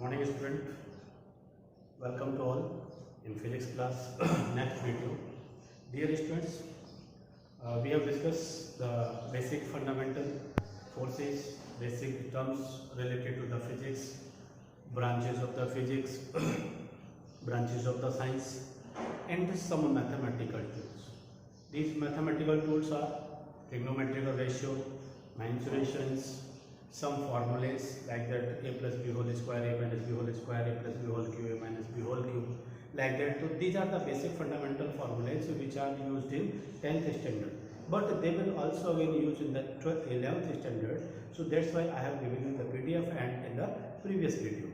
morning student, welcome to all in physics class. Next video, dear students, we have discussed the basic fundamental forces, basic terms related to the physics, branches of the physics, branches of the science, and some mathematical tools. These mathematical tools are trigonometrical ratio, mensurations, some formulas like that, a plus b whole square, a minus b whole square, a plus b whole cube, a minus b whole cube, like that. So these are the basic fundamental formulas which are used in 10th standard, but they will also again used in the 11th standard. So that's why I have given you the PDF and in the previous video.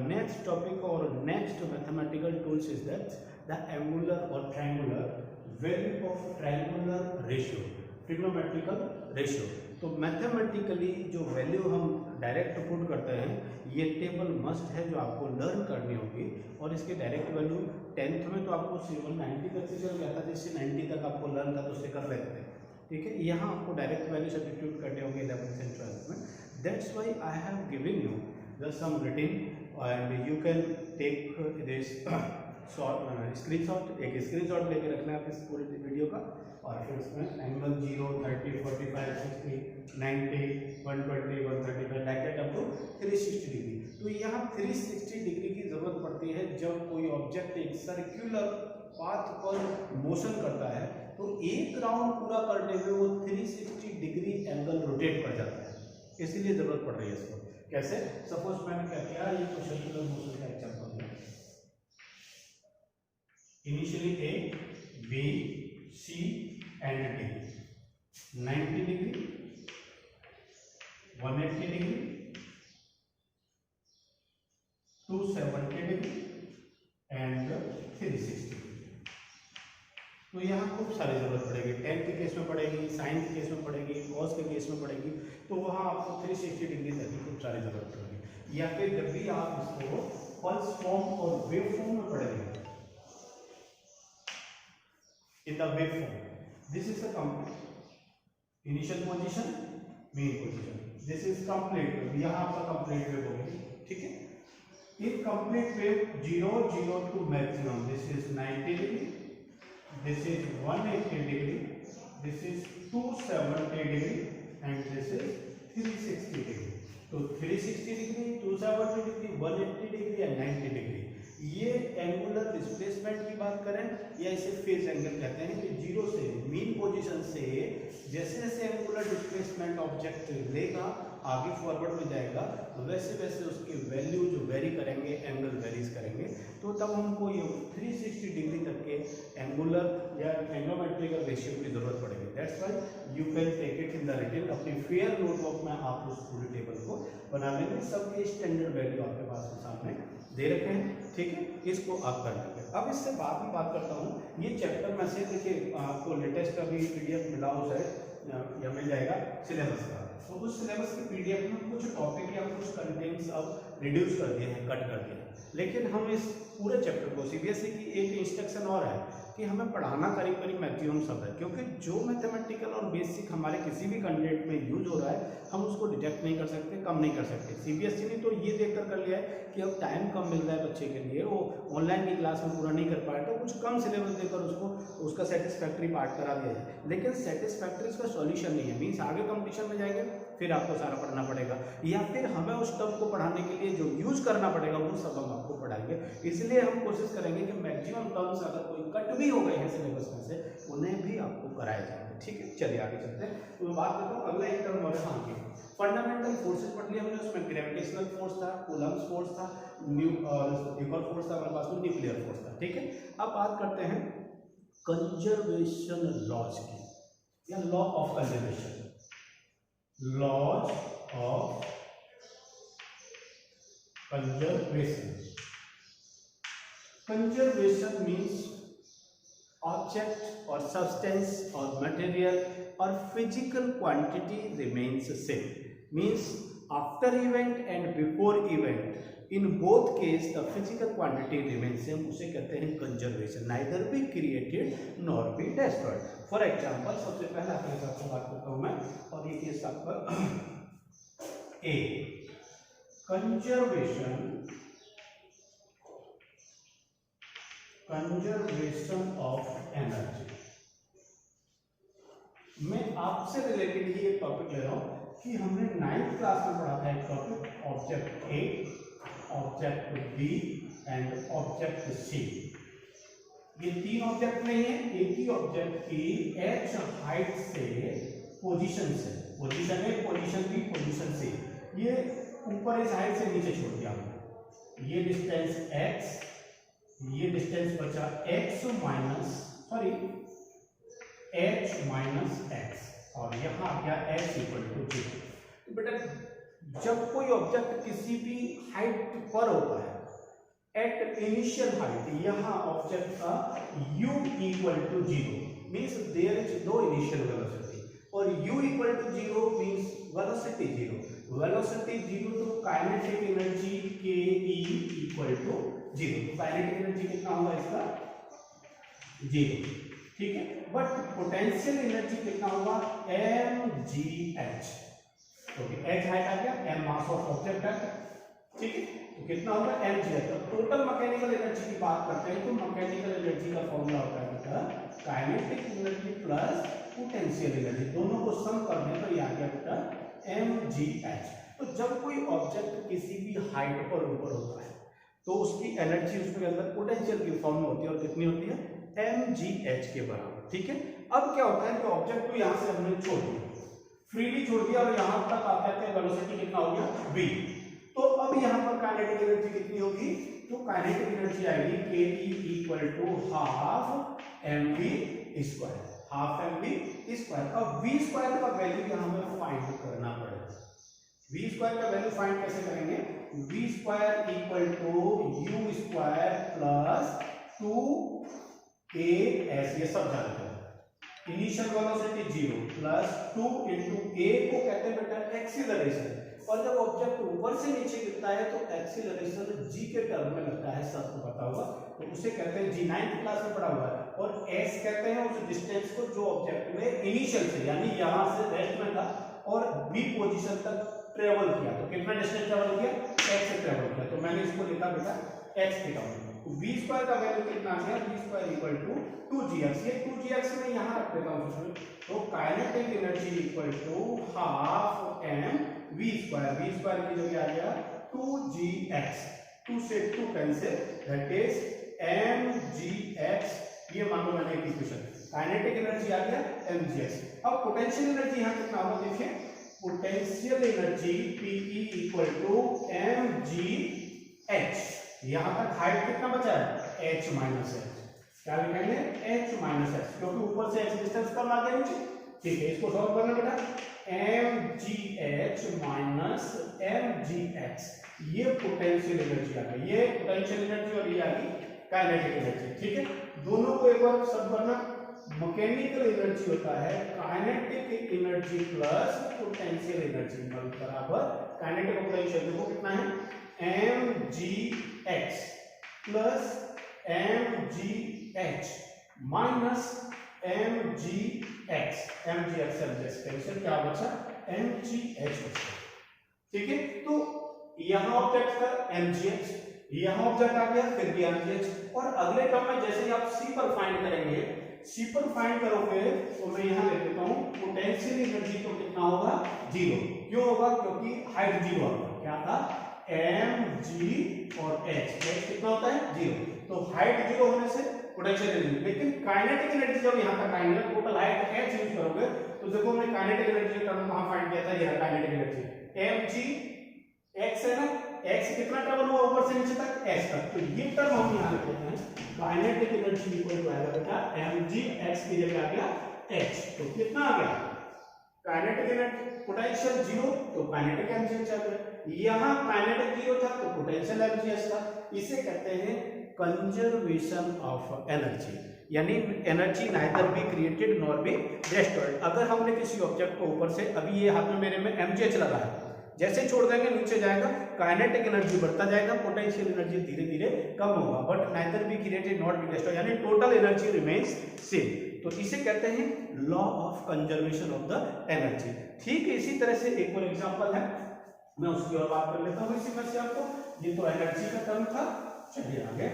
Next topic or next mathematical tools is that the angular or triangular value of triangular ratio, trigonometrical ratio. तो mathematically जो value हम direct put करते हैं, ये table must है जो आपको learn करनी होगी। और इसके डायरेक्ट वैल्यू 10th में तो आपको 90 तक से चल गया था, जिससे 90 तक आपको लर्न था तो उससे कर लेते थे, ठीक है। यहाँ आपको डायरेक्ट वैल्यू सब्स्टिट्यूट करने होंगे 11th and 12th में। That's why I have given you just some written and you can take this screenshot. एक स्क्रीनशॉट लेके रखना है आप इस पूरे वीडियो का, और फिर उसमें angle 0, 30, 45, 60, 90, 120, 135 like that up to 360 degree. तो यहाँ 360 डिग्री की जरूरत पड़ती है जब कोई ऑब्जेक्ट एक सर्कुलर पाथ पर मोशन करता है, तो एक राउंड पूरा करने में वो 360 डिग्री एंगल रोटेट कर जाता है, इसीलिए जरूरत पड़ रही है इसको। कैसे? सपोज मैंने क्या किया, ये तो सर्कुलर मोशन का एग्जांपल है। Initially A, B, C and D, 90 degree, 180 degree, 270 degree and 360 degree। तो यहाँ खूब सारी जरूरत पड़ेगी, टेन के केस में पड़ेगी, साइन के केस में पड़ेगी, कॉस के केस में पड़ेगी, तो वहाँ आपको 360 डिग्री तक की खूब सारी जरूरत पड़ेगी। या फिर जब भी आप इसको पल्स फॉर्म और वेव फॉर्म में पढ़ेंगे, in the wave form, this is a complete initial position, main position, this is complete wave, यहाँ आपका complete wave होगी, ठीक है। in complete wave 0 0 to maximum, this is 90 degree, this is 180 degree, this is 270 degree and this is 360 degree। तो 360 degree, 270 degree, 180 degree या 90 degree, ये angular displacement की बात करें या इसे फेज एंगल कहते हैं कि जीरो से मीन पोजीशन से जैसे जैसे एंगुलर डिस्प्लेसमेंट ऑब्जेक्ट लेगा, आगे फॉरवर्ड में जाएगा, वैसे वैसे उसकी वैल्यू जो वेरी करेंगे, एंगल वेरीज करेंगे। तो तब हमको ये 360 डिग्री तक के एंगुलर या एंगलोमेट्रिकल रेशियो की जरूरत पड़ेगी। That's why you can take it in the written. अपनी फेयर नोटबुक में आप उस पूरी टेबल को बना लेंगे, सबके स्टैंडर्ड वैल्यू आपके पास सामने दे रखे हैं, ठीक है। इसको आप कर लेंगे। अब इससे बाद में बात करता हूँ, ये चैप्टर में से देखिए आपको लेटेस्ट अभी PDF मिला हो शायद या मिल जाएगा सिलेबस का, तो उस सिलेबस के PDF में कुछ टॉपिक या कुछ कंटेंट्स अब रिड्यूस कर दिए हैं, कट कर दिए हैं। लेकिन हम इस पूरे चैप्टर को CBSE की एक इंस्ट्रक्शन और है कि हमें पढ़ाना करीब करीब मैक्सिमम सब है, क्योंकि जो मैथमेटिकल और बेसिक हमारे किसी भी कंटेंट में यूज हो रहा है, हम उसको डिटेक्ट नहीं कर सकते, कम नहीं कर सकते। CBSE ने तो ये देखकर कर लिया है कि अब टाइम कम मिल रहा है बच्चे के लिए, वो ऑनलाइन की क्लास में पूरा नहीं कर पाए, तो कुछ कम सिलेबस देकर उसको उसका सेटिस्फैक्ट्री पार्ट करा दिया जाए। लेकिन सेटिस्फैक्ट्री इसका सॉल्यूशन नहीं है, मीन्स आगे कंपटीशन में जाएंगे फिर आपको सारा पढ़ना पड़ेगा, या फिर हमें उस टर्म को पढ़ाने के लिए जो यूज करना पड़ेगा वो सब हम आपको पढ़ाएंगे। इसलिए हम कोशिश करेंगे कि मैक्सिमम टर्म्स अगर कोई कट भी हो गए हैं सिलेबस में से, उन्हें भी आपको कराया जाएगा, ठीक है। चलिए आगे चलते हैं। तो बात करता हूँ अगला एक टर्म और है फंडामेंटल फोर्सेस पढ़ लिया हमने, उसमें ग्रेविटेशनल फोर्स था, कूलम्ब्स फोर्स था, एक और फोर्स था हमारे पास में, न्यूक्लियर फोर्स था, ठीक है। अब बात करते हैं कंजर्वेशन लॉज की, या law of conservation, laws of conservation. Conservation means object or substance or material or physical quantity remains same, means after event and before event in both case the physical quantity remains same, उसे कहते हैं conservation, neither be created nor be destroyed। for example सबसे पहला case आपको बात करता हूँ मैं, और ये केस आपका A, conservation conservation of energy. मैं आपसे रिलेटेड ही एक टॉपिक ले रहा हूं कि हमने 9th क्लास में पढ़ा था एक topic object A, object B and object C. ये तीन ऑब्जेक्ट नहीं है, एक ही ऑब्जेक्ट की h हाइट से position A, position B, position C, ये ऊपर इस हाइट से नीचे छोड़ दिया हमने। ये डिस्टेंस x, ये डिस्टेंस बचा h माइनस x और यहाँ आ गया x इक्वल टू 0। तो बेटा जब कोई ऑब्जेक्ट किसी भी हाइट पर होता है एट इनिशियल हाइट, यहाँ ऑब्जेक्ट का u equal to 0 means there is no initial velocity और u equal to 0 means velocity 0। Velocity 0 तो kinetic energy ke equal to 0। तो काइनेटिक एनर्जी कितना होगा इसका 0, ठीक है। बट पोटेंशियल एनर्जी कितना होगा mgh, क्योंकि h हाइट आ गया, m मास ऑफ ऑब्जेक्ट है, ठीक है। तो कितना होगा mgh। तो टोटल मैकेनिकल एनर्जी की बात करते हैं तो मैकेनिकल एनर्जी का फॉर्मूला होता है बेटा kinetic energy plus potential energy, दोनों को सम कर दें तो ये आ गया बेटा mgh। तो जब कोई ऑब्जेक्ट किसी भी हाइट पर ऊपर होता है तो उसकी एनर्जी उसके अंदर पोटेंशियल की फॉर्म में होती है और कितनी होती है mgh के बराबर, ठीक है। अब क्या होता है कि ऑब्जेक्ट को यहाँ से हमने छोड़ दिया, फ्रीली छोड़ दिया और यहाँ तक आते आते वेलोसिटी कितना हो गया v। तो अब यहाँ पर काइनेटिक एनर्जी कितनी होगी, तो काइनेटिक एनर्जी आएगी ke equal to half mv square, half mv square. अब v स्क्वायर का वैल्यू यहाँ हमें फाइंड करना पड़ेगा। v स्क्वायर का वैल्यू फाइंड कैसे करेंगे, v square equal to u square plus 2as, ये सब जानते हैं। Initial velocity 0 plus 2 into a को कहते हैं बेटा एक्सीलरेशन, और जब ऑब्जेक्ट ऊपर से नीचे गिरता है तो एक्सीलरेशन g के टर्म में लगता है, सबको पता होगा, तो उसे कहते हैं g। 9th क्लास में पढ़ा हुआ है। और s कहते हैं उस डिस्टेंस को जो ऑब्जेक्ट ने इनिशियल से यानी यहां से रेस्ट में था और b पोजीशन तक ट्रेवल किया, तो कितना डिस्टेंस ट्रेवल किया, x से ट्रेवल किया, तो मैंने इसको लिखा बेटा x के टर्म में। तो v स्क्वायर का वैल्यू कितना आ गया, v square equal to 2gx, ये 2gx में यहां रख देता हूं। तो kinetic energy equal to half m v square की जगह आ गया 2gx, 2 से 2 कैंसिल, दैट इज mgx। ये मान लो मैंने एक इक्वेशन, काइनेटिक एनर्जी आ गया mgx। अब पोटेंशियल एनर्जी यहां कितना होगा, देखिए potential energy pe equal to mgh। यहां तक हाइट कितना बचा है h माइनस h, क्या लिखेंगे h माइनस h, क्योंकि ऊपर से h डिस्टेंस कम आ गया नीचे, ठीक है। इसको सॉल्व करना बेटा mgh माइनस mgx, ये पोटेंशियल एनर्जी आ गई, ये पोटेंशियल एनर्जी और ये आ गई काइनेटिक एनर्जी, ठीक है। दोनों को एक बार सब करना, मैकेनिकल एनर्जी होता है kinetic energy plus potential energy बराबर काइनेटिक पोटेंशियल, देखो कितना है mgx plus mgh minus mgx cancel, क्या बचा mgh बचा, ठीक है। तो यहां ऑब्जेक्ट का mgh, यहां ऑब्जेक्ट आ गया फिर भी mgh, और अगले टर्म में जैसे ही आप c पर फाइंड करेंगे, c पर फाइंड करोगे तो मैं यहां लिख देता हूं पोटेंशियल एनर्जी तो कितना होगा 0, क्यों होगा, क्योंकि हाइट 0 होगा, क्या था mg और h कितना होता है 0, तो हाइट 0 होने से पोटेंशियल एनर्जी। लेकिन काइनेटिक एनर्जी जब यहां तक आएंगे टोटल हाइट h यूज करोगे तो देखो मैं काइनेटिक एनर्जी का टर्म कहां फाइंड किया था, ये काइनेटिक एनर्जी mg x है ना, x कितना ट्रेवल हुआ ऊपर से नीचे तक h तक, तो ये टर्म हम यहां लिखते हैं काइनेटिक एनर्जी इक्वल टू आएगा बेटा mg x की जगह आ गया h, तो कितना आ गया काइनेटिक एनर्जी, पोटेंशियल 0 तो काइनेटिक mgh आ गया, यहां काइनेटिक 0 था तो पोटेंशियल mgh था। इसे कहते हैं कंजर्वेशन ऑफ एनर्जी, यानी energy neither be created nor be destroyed. अगर हमने किसी ऑब्जेक्ट को ऊपर से, अभी ये हाथ में मेरे में mgh लगा है, जैसे छोड़ देंगे नीचे जाएगा, काइनेटिक एनर्जी बढ़ता जाएगा, पोटेंशियल एनर्जी धीरे धीरे कम होगा, but neither be created not be destroyed, यानी टोटल एनर्जी रिमेन्स सेम। तो इसे कहते हैं law of conservation of the energy. ठीक है, इसी तरह से एक और एग्जांपल है, मैं उसकी और बात कर लेता हूँ इसी में से आपको। ये तो एनर्जी का टर्म था, चलिए आगे।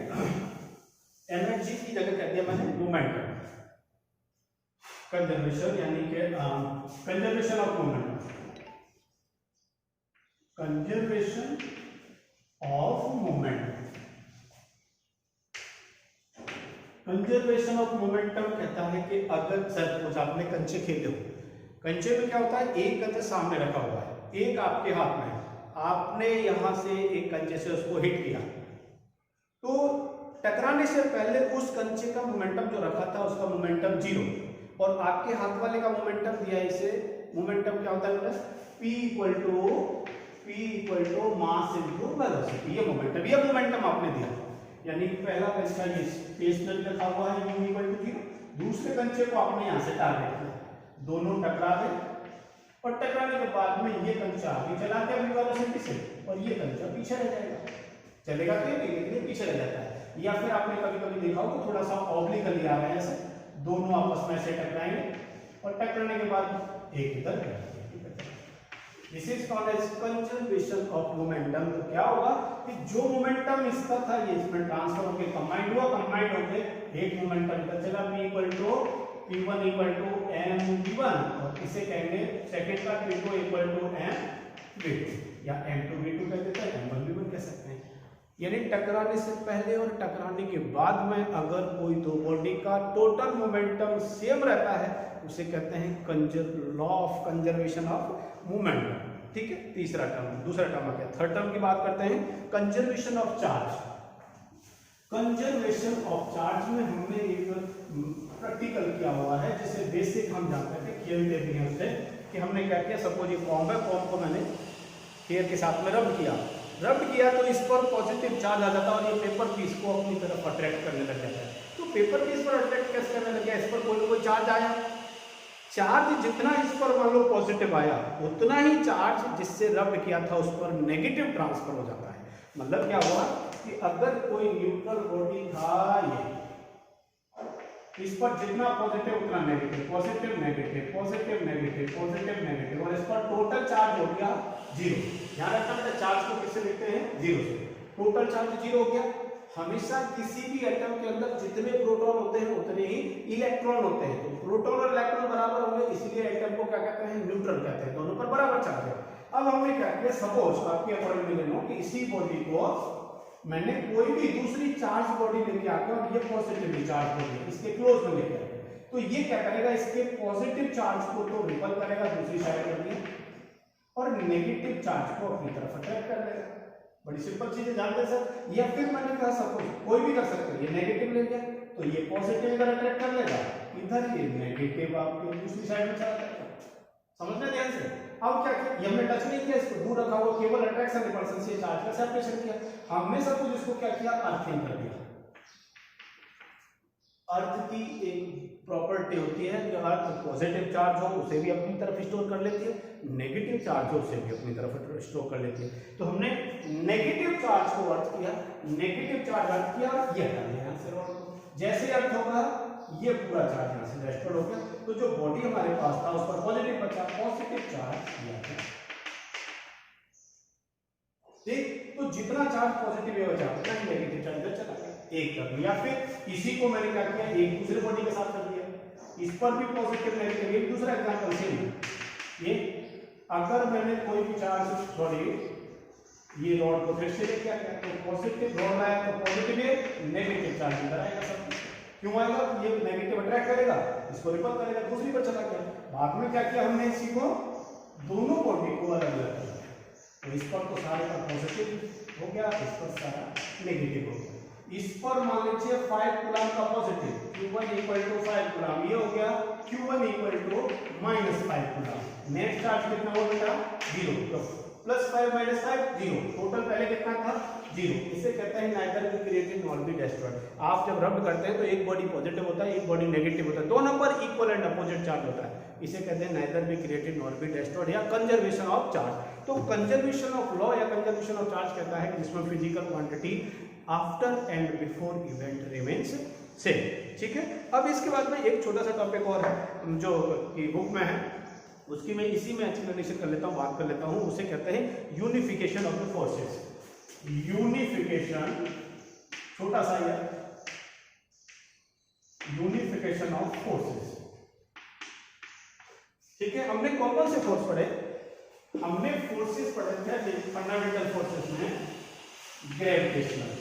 एनर्जी की जगह कह दिया मैंने मोमेंटम, कंजर्वेशन यानी कि conservation of momentum, conservation of momentum. Conservation of momentum कहता है कि अगर सपोज आपने कंचे खेले हो, कंचे में क्या होता है, एक कंचे सामने रखा हुआ है, एक आपके हाथ में है, आपने यहां से एक कंचे से उसको हिट किया, तो टकराने से पहले उस कंचे का मोमेंटम जो रखा था उसका मोमेंटम 0, और आपके हाथ वाले का मोमेंटम दिया है, इसे मोमेंटम क्या होता है, P equal to mass into velocity, ये मोमेंटम आपने दिया, यानी पहला कंचा ये स्टेशनरी रखा हुआ है u इक्वल टू 0, दूसरे कंचे को आपने यहां से टारगेट किया, दोनों टकरा गए, और टकराने के बाद में ये कंचा आगे चला गया v वेलोसिटी से, और ये कंचा पीछे रह जाएगा, चलेगा तो लेकिन ये पीछे रह जाता है। या फिर आपने कभी कभी देखा हो तो थोड़ा सा ऑब्लिकली आ रहा है, ऐसे दोनों आपस में ऐसे टकराएंगे, और टकराने के बाद एक इधर, this is called as conservation of momentum. तो क्या होगा कि जो मोमेंटम इसका था ये इसमें ट्रांसफर होकर कंबाइंड हुआ, कंबाइंड होकर एक मोमेंटम इधर चला, P equal to P1 equal to mv1, और इसे कहेंगे सेकंड का P2 इक्वल टू mv2, या m2v2 कह देते हैं, m1v1 कह सकते हैं। यानी टकराने से पहले और टकराने के बाद में अगर कोई दो बॉडी का टोटल मोमेंटम सेम रहता है उसे कहते हैं law of conservation of momentum. ठीक है, तीसरा टर्म। दूसरा टर्म आ गया, थर्ड टर्म की बात करते हैं, conservation of charge. Conservation of charge में हमने एक प्रैक्टिकल किया हुआ है जिसे बेसिक हम जानते हैं, खेलते भी हैं उससे, कि हमने क्या किया, सपोज ये फॉर्म है, फॉर्म को मैंने हेयर के साथ में रब किया तो इस पर पॉजिटिव चार्ज आ जाता है और ये पेपर पीस को अपनी तरफ अट्रैक्ट करने लग जाता है। तो पेपर पीस पर अट्रैक्ट कैसे करने लग गया, इस पर कोई ना कोई चार्ज आया, चार्ज जितना इस पर मान लो पॉजिटिव आया उतना ही चार्ज जिससे रब किया था उस पर नेगेटिव ट्रांसफर हो जाता है। मतलब क्या हुआ कि अगर कोई न्यूट्रल बॉडी था, ये इस पर जितना पॉजिटिव उतना negative, positive negative, positive negative, positive negative, और इस पर टोटल चार्ज हो गया 0। ध्यान रखना बेटा, चार्ज को किससे लिखते हैं, 0 से। टोटल चार्ज 0 हो गया। हमेशा किसी भी एटम के अंदर जितने प्रोटॉन होते हैं उतने ही इलेक्ट्रॉन होते हैं, तो प्रोटॉन और इलेक्ट्रॉन बराबर होंगे, इसलिए एटम को क्या कहते हैं, न्यूट्रल कहते हैं, दोनों पर बराबर चार्ज है। अब हमने क्या किया, सपोज आपके अकॉर्डिंग में लेना कि इसी बॉडी को मैंने कोई भी दूसरी चार्ज बॉडी लेके आकर, और ये पॉजिटिवली चार्ज बॉडी इसके क्लोज में लेके आए, तो ये क्या करेगा, इसके पॉजिटिव चार्ज को तो रिपल करेगा दूसरी साइड कर दिया, और नेगेटिव चार्ज को अपनी तरफ अट्रैक्ट कर लेगा। बड़ी सिंपल चीज है, जानते हैं सर। या फिर मैंने कहा सपोज कोई भी कर सकते हैं, ये नेगेटिव ले गया तो ये पॉजिटिव इधर अट्रैक्ट कर लेगा, इधर ये नेगेटिव आपके दूसरी साइड में चला जाएगा। समझना ध्यान से। अब क्या किया, हमने टच नहीं किया, इसको दूर रखा हुआ, केवल अट्रैक्शन रिपल्सन से चार्ज का सेपरेशन किया। हमने सब कुछ इसको क्या किया, अर्थिंग कर दिया। अर्थ की एक प्रॉपर्टी होती है कि अर्थ पॉजिटिव चार्ज हो उसे भी अपनी तरफ स्टोर कर लेती है, नेगेटिव चार्ज हो उसे भी अपनी तरफ स्टोर कर लेती है। तो हमने नेगेटिव चार्ज को अर्थ किया, नेगेटिव चार्ज अर्थ किया, ये हटा दिया यहां से रॉड को। जैसे अर्थ होगा ये पूरा चार्ज यहां से रेस्टोर हो गया, तो जो बॉडी हमारे पास था उस पर पॉजिटिव बचा, पॉजिटिव चार्ज दिया गया। ठीक, तो जितना चार्ज पॉजिटिव है बचा उतना ही नेगेटिव चार्ज इधर चला गया, एक कर दिया। फिर इसी को मैंने क्या किया, एक दूसरे बॉडी के साथ कर दिया, इस पर भी पॉजिटिव नेगेटिव। एक दूसरा एग्जांपल सेम है, ये अगर मैंने कोई भी चार्ज बॉडी ये रॉड को फिर से लेके आया तो पॉजिटिव रॉड आया तो पॉजिटिव है, नेगेटिव चार्ज इधर आएगा। सब क्यों आएगा, ये नेगेटिव अट्रैक्ट करेगा, इसको रिपल करेगा, दूसरी पर चला गया। बाद में क्या किया हमने, इसी को दोनों बॉडी को अलग अलग कर दिया, तो इस पर तो सारे का पॉजिटिव हो गया, इस पर सारा नेगेटिव हो गया। इस पर मान लीजिए 5 कूलम का positive, Q1 equal to 5 coulomb, ये हो गया Q1 equal to -5 coulomb. Net charge कितना हो बेटा, 0, तो +5 -5 0, टोटल पहले कितना था, 0। इसे कहते हैं neither be created nor be destroyed. आप जब रब करते हैं तो एक बॉडी पॉजिटिव होता है, एक बॉडी नेगेटिव होता है, दोनों पर इक्वल एंड अपोजिट चार्ज होता है। इसे कहते हैं neither be created nor be destroyed या कंजर्वेशन ऑफ चार्ज। तो कंजर्वेशन ऑफ लॉ या कंजर्वेशन ऑफ चार्ज कहता है कि जिसमें physical quantity after and before event remains same. ठीक है, अब इसके बाद में एक छोटा सा टॉपिक और है जो कि बुक में है, उसकी मैं इसी में एक्सप्लेनेशन कर लेता हूँ, बात कर लेता हूँ। उसे कहते हैं unification of the forces. Unification छोटा सा है, डेफिनेशन ऑफ फोर्सेस। ठीक है, हमने कौन कौन से फोर्स पढ़े? हमने फोर्सेस पढ़े थे फंडामेंटल फोर्सेस में ग्रेविटेशनल,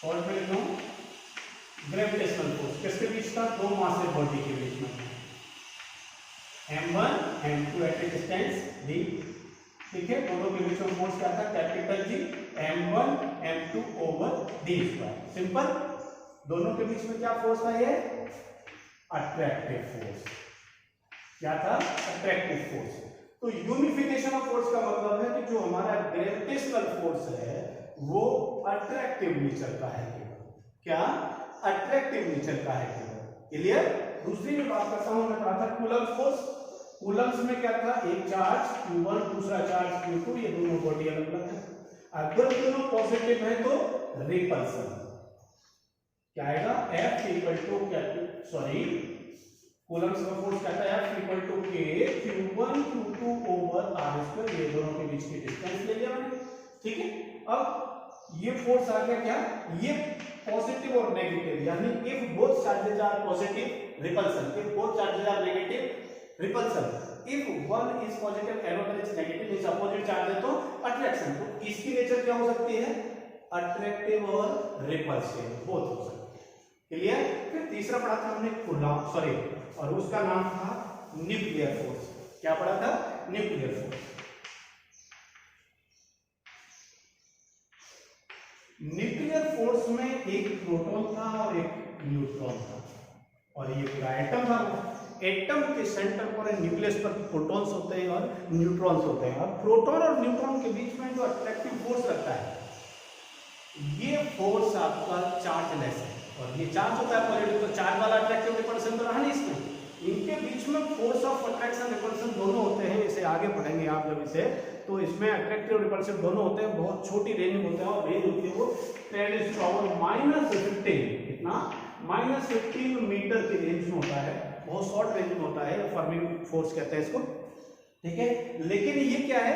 और फिर ग्रेविटेशनल फोर्स किसके बीच था? दो मासिव बॉडी के बीच में, m1 m2 एट ए डिस्टेंस d। ठीक है, दोनों के बीच में फोर्स क्या था? Capital G, m1 m2 over d square. Simple. दोनों के बीच में क्या फोर्स था? ये अट्रैक्टिव फोर्स। क्या था? Attractive force. तो यूनिफिकेशन ऑफ फोर्स का मतलब है कि जो हमारा ग्रेविटेशनल फोर्स है वो अट्रैक्टिव नेचर का है केवल। क्या? अट्रैक्टिव नेचर का है केवल। क्लियर? दूसरी में बात करता हूं, मैं कहा था कूलम्ब फोर्स। कूलम्ब्स में क्या था? एक चार्ज Q1, दूसरा चार्ज Q2, ये दोनों बॉडी अलग अलग है। अगर दोनों पॉजिटिव है तो रिपल्सन क्या आएगा? F इक्वल टू क्या, सॉरी कूलम्ब्स का फोर्स क्या था? F equal to K Q1 Q2 over R square. ये दोनों के बीच की डिस्टेंस ले लिया मैंने। ठीक है, अब ये फोर्स आ गया क्या? ये पॉजिटिव और नेगेटिव, यानी if both charges are positive repulsion, if both charges are negative repulsion, if one is positive another is negative, इस अपोजिट चार्ज है तो अट्रैक्शन। तो इसकी नेचर क्या हो सकती है? अट्रैक्टिव और रिपल्सिव बोथ हो सकती है। क्लियर? फिर तीसरा पढ़ा था हमने कूलम्ब, सॉरी, और उसका नाम था न्यूक्लियर फोर्स। क्या पढ़ा था? Nuclear force. न्यूक्लियर फोर्स में एक प्रोटॉन था और एक न्यूट्रॉन था, और ये पूरा एटम था। एटम के सेंटर पर न्यूक्लियस पर प्रोटॉन्स होते हैं और न्यूट्रॉन्स होते हैं, और प्रोटॉन और न्यूट्रॉन के बीच में जो अट्रैक्टिव फोर्स रहता है, ये फोर्स आपका चार्जलेस है, और ये चार्ज होता है पॉजिटिव, तो चार्ज वाला अट्रैक्टिव रिपल्सन तो रहा नहीं इसमें। इनके बीच में फोर्स ऑफ अट्रैक्शन रिपल्सन दोनों होते हैं। इसे आगे पढ़ेंगे आप जब इसे, तो इसमें अट्रैक्टिव रिपल्सिव दोनों होते हैं। बहुत छोटी रेंज में होते हैं, और रेंज होती है वो 10⁻⁻15, कितना? -15 मीटर की रेंज में होता है, बहुत शॉर्ट रेंज में होता है। फर्मिंग फोर्स कहते हैं इसको। ठीक है, लेकिन ये क्या है?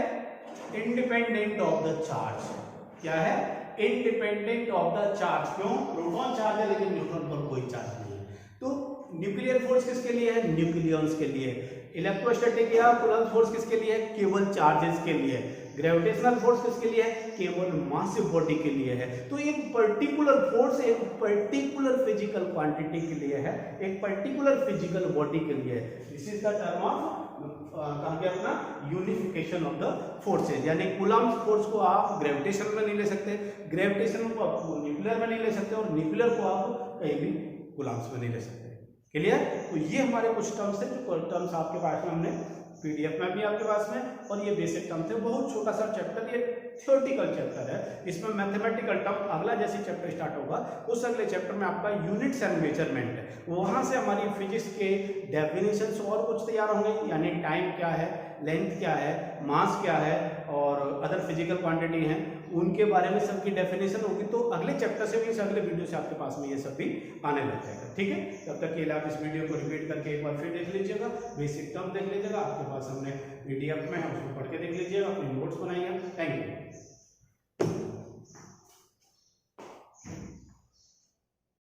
Independent of the charge. क्या है? Independent of the charge. क्यों? प्रोटॉन चार्ज है लेकिन न्यूट्रॉन पर कोई चार्ज नहीं है। तो न्यूक्लियर फोर्स किसके लिए है? न्यूक्लियंस के लिए। इलेक्ट्रोस्टैटिक या कूलम्ब फोर्स किसके लिए है? केवल चार्जेस के लिए। ग्रेविटेशनल फोर्स किसके लिए है? केवल मासिव बॉडी के लिए है। तो एक पर्टिकुलर फोर्स एक पर्टिकुलर फिजिकल क्वांटिटी के लिए है, एक पर्टिकुलर फिजिकल बॉडी के लिए है। This is the term of कहा गया अपना यूनिफिकेशन ऑफ द फोर्सेज। यानी कूलम्ब फोर्स को आप ग्रेविटेशन में नहीं ले सकते, ग्रेविटेशन को आप न्यूक्लियर में नहीं ले सकते, और न्यूक्लियर को आप कहीं भी कूलम्ब्स में नहीं ले सकते। क्लियर? तो ये हमारे कुछ टर्म्स थे, जो टर्म्स आपके पास में हमने पीडीएफ में भी आपके पास में, और ये बेसिक टर्म थे। बहुत छोटा सा चैप्टर, ये थ्योरेटिकल चैप्टर है। इसमें मैथमेटिकल टर्म अगला जैसे चैप्टर स्टार्ट होगा, उस अगले चैप्टर में आपका यूनिट्स एंड मेजरमेंट है, वहां से हमारी फिजिक्स के डेफिनेशंस और कुछ तैयार होंगे। यानी टाइम क्या है, लेंथ क्या है, मास क्या है, और अदर फिजिकल क्वांटिटी हैं, उनके बारे में सबकी डेफिनेशन होगी। तो अगले चैप्टर से भी, इस अगले वीडियो से आपके पास में ये सब भी आने लग जाएगा। ठीक है, तब तक के लिए आप इस वीडियो को रिपीट करके एक बार फिर देख लीजिएगा, बेसिक टर्म देख लीजिएगा। आपके पास हमने पीडीएफ में है, उसको पढ़ के देख लीजिएगा, अपनी नोट्स बनाइएगा। Thank you.